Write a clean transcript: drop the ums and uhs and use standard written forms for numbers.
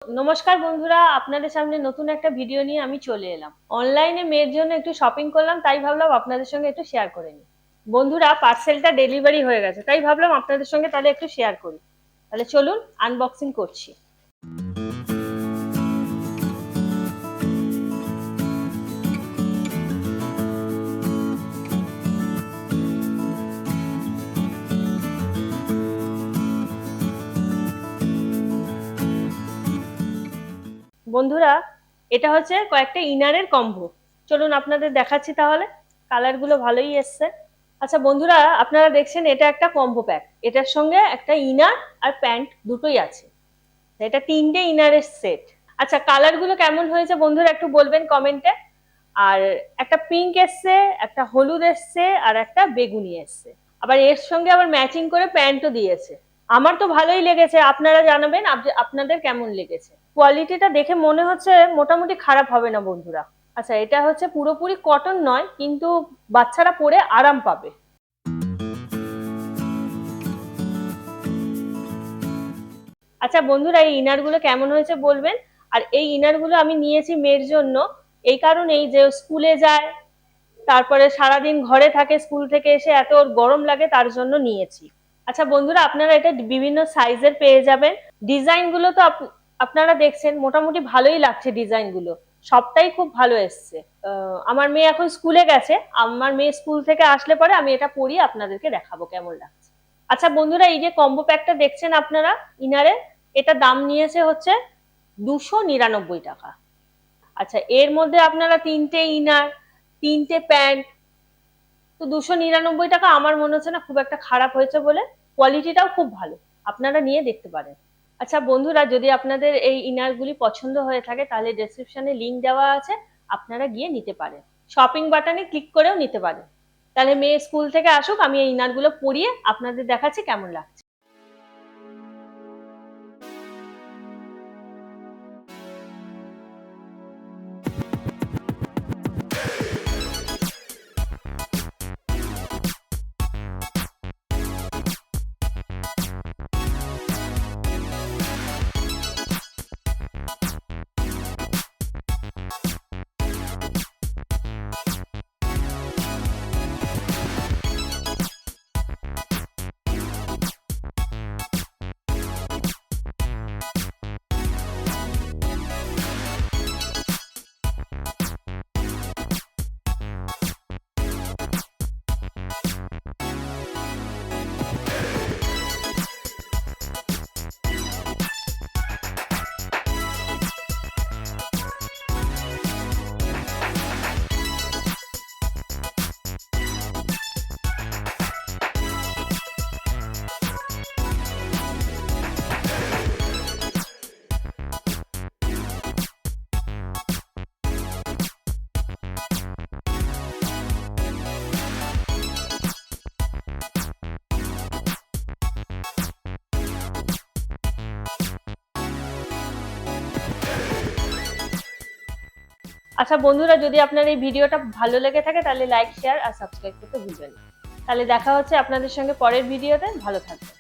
নমস্কার বন্ধুরা, আপনাদের সামনে নতুন একটা ভিডিও নিয়ে আমি চলে এলাম। অনলাইনে মেয়ের জন্য একটু শপিং করলাম, তাই ভাবলাম আপনাদের সঙ্গে একটু শেয়ার করে নিই। বন্ধুরা, পার্সেলটা ডেলিভারি হয়ে গেছে, তাই ভাবলাম আপনাদের সঙ্গে তাহলে একটু শেয়ার করি। তাহলে চলুন আনবক্সিং করছি। বন্ধুরা, এটা হচ্ছে কয়েকটা ইনারের কম্বো। চলুন আপনাদের দেখাচ্ছি তাহলে। কালারগুলো ভালোই এসছে। আচ্ছা বন্ধুরা, আপনারা দেখছেন এটা একটা কম্বো প্যাক। এটার সঙ্গে একটা ইনার আর প্যান্ট দুটোই আছে। এটা 3টে ইনারের সেট। আচ্ছা, কালারগুলো কেমন হয়েছে বন্ধুরা একটু বলবেন কমেন্টে। আর একটা পিঙ্ক এসছে, একটা হলুদ এসছে, আর একটা বেগুনি এসছে। আবার এর সঙ্গে আবার ম্যাচিং করে প্যান্টও দিয়েছে। আমার তো ভালোই লেগেছে, আপনারা জানাবেন আপনাদের কেমন লেগেছে। কোয়ালিটিটা দেখে মনে হচ্ছে মোটামুটি খারাপ হবে না বন্ধুরা। আচ্ছা, এটা হচ্ছে পুরোপুরি কটন নয়, কিন্তু বাচ্চারা পরে আরাম পাবে। আচ্ছা বন্ধুরা, এই ইনারগুলো কেমন হয়েছে বলবেন। আর এই ইনারগুলো আমি নিয়েছি মেয়ের জন্য এই কারণেই যে স্কুলে যায়, তারপরে সারাদিন ঘরে থাকে, স্কুল থেকে এসে এত ওর গরম লাগে, তার জন্য নিয়েছি। আচ্ছা বন্ধুরা, আপনারা এটা বিভিন্ন সাইজের পেয়ে যাবেন। ডিজাইন গুলো তো আপনারা দেখছেন, মোটামুটি ভালোই লাগছে ডিজাইন গুলো। সবটাই খুব ভালো এসছে। আমার মেয়ে এখন স্কুলে গেছে, আমার মেয়ে স্কুল থেকে আসলে পরে আমি এটা পরিয়ে আপনাদেরকে দেখাবো কেমন লাগছে। আচ্ছা বন্ধুরা, এই যে কম্বো প্যাকটা দেখছেন আপনারা ইনারে, এটা দাম নিয়েছে হচ্ছে 299 টাকা। আচ্ছা, এর মধ্যে আপনারা 3টে ইনার, 3টে প্যান্ট, তো 299 টাকা আমার মনে হচ্ছে না খুব একটা খারাপ হয়েছে বলে। কোয়ালিটিটাও খুব ভালো, আপনারা নিয়ে দেখতে পারেন। আচ্ছা বন্ধুরা, যদি আপনাদের এই ইনারগুলি পছন্দ হয়ে থাকে তাহলে ডেসক্রিপশনে লিংক দেওয়া আছে, আপনারা গিয়ে নিতে পারেন। শপিং বাটনে ক্লিক করেও নিতে পারেন। তাহলে মেয়ে স্কুল থেকে আসুক, আমি এই ইনারগুলো পরিয়ে আপনাদের দেখাচ্ছি কেমন লাগছে। আচ্ছা বন্ধুরা, যদি আপনার এই ভিডিওটা ভালো লেগে থাকে তাহলে লাইক, শেয়ার আর সাবস্ক্রাইব করতে ভুলবেন না। তাহলে দেখা হচ্ছে আপনাদের সঙ্গে পরের ভিডিওতে। ভালো থাকবেন।